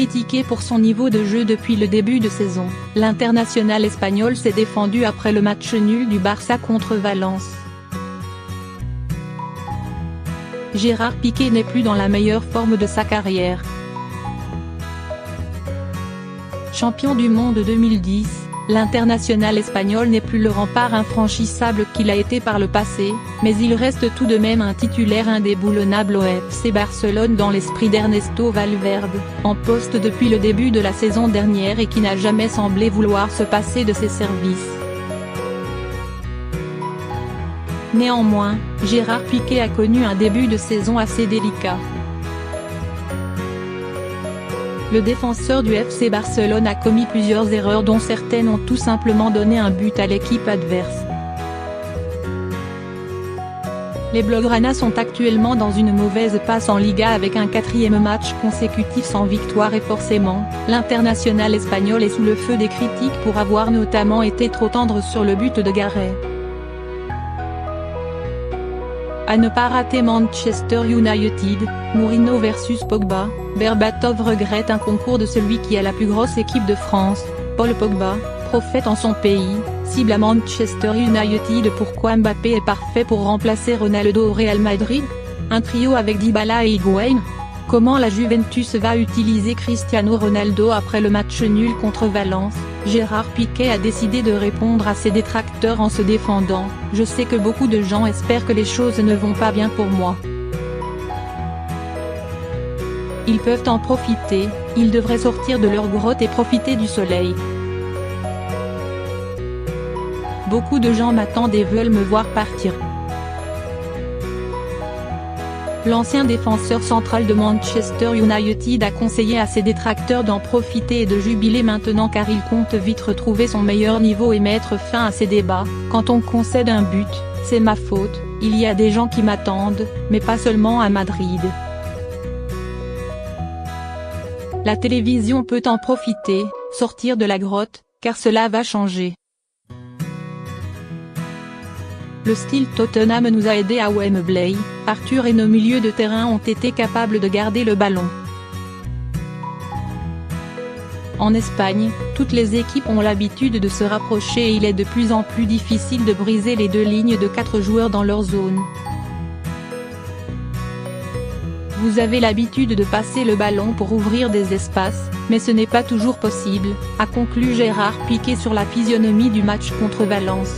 critiqué pour son niveau de jeu depuis le début de saison. L'international espagnol s'est défendu après le match nul du Barça contre Valence. Gérard Piqué n'est plus dans la meilleure forme de sa carrière. Champion du monde 2010, l'international espagnol n'est plus le rempart infranchissable qu'il a été par le passé, mais il reste tout de même un titulaire indéboulonnable au FC Barcelone dans l'esprit d'Ernesto Valverde, en poste depuis le début de la saison dernière et qui n'a jamais semblé vouloir se passer de ses services. Néanmoins, Gérard Piqué a connu un début de saison assez délicat. Le défenseur du FC Barcelone a commis plusieurs erreurs dont certaines ont tout simplement donné un but à l'équipe adverse. Les Blaugrana sont actuellement dans une mauvaise passe en Liga avec un 4e match consécutif sans victoire et forcément, l'international espagnol est sous le feu des critiques pour avoir notamment été trop tendre sur le but de Gareth. À ne pas rater Manchester United, Mourinho versus Pogba, Berbatov regrette un concours de celui qui a la plus grosse équipe de France, Paul Pogba, prophète en son pays, cible à Manchester United. Pourquoi Mbappé est parfait pour remplacer Ronaldo au Real Madrid? Un trio avec Dybala et Higuaín? Comment la Juventus va utiliser Cristiano Ronaldo après le match nul contre Valence? Gérard Piqué a décidé de répondre à ses détracteurs en se défendant: « Je sais que beaucoup de gens espèrent que les choses ne vont pas bien pour moi. Ils peuvent en profiter, ils devraient sortir de leur grotte et profiter du soleil. Beaucoup de gens m'attendent et veulent me voir partir. » L'ancien défenseur central de Manchester United a conseillé à ses détracteurs d'en profiter et de jubiler maintenant car il compte vite retrouver son meilleur niveau et mettre fin à ces débats. Quand on concède un but, c'est ma faute, il y a des gens qui m'attendent, mais pas seulement à Madrid. La télévision peut en profiter, sortir de la grotte, car cela va changer. Le style Tottenham nous a aidés à Wembley, Arthur et nos milieux de terrain ont été capables de garder le ballon. En Espagne, toutes les équipes ont l'habitude de se rapprocher et il est de plus en plus difficile de briser les deux lignes de 4 joueurs dans leur zone. Vous avez l'habitude de passer le ballon pour ouvrir des espaces, mais ce n'est pas toujours possible, a conclu Gérard Piqué sur la physionomie du match contre Valence.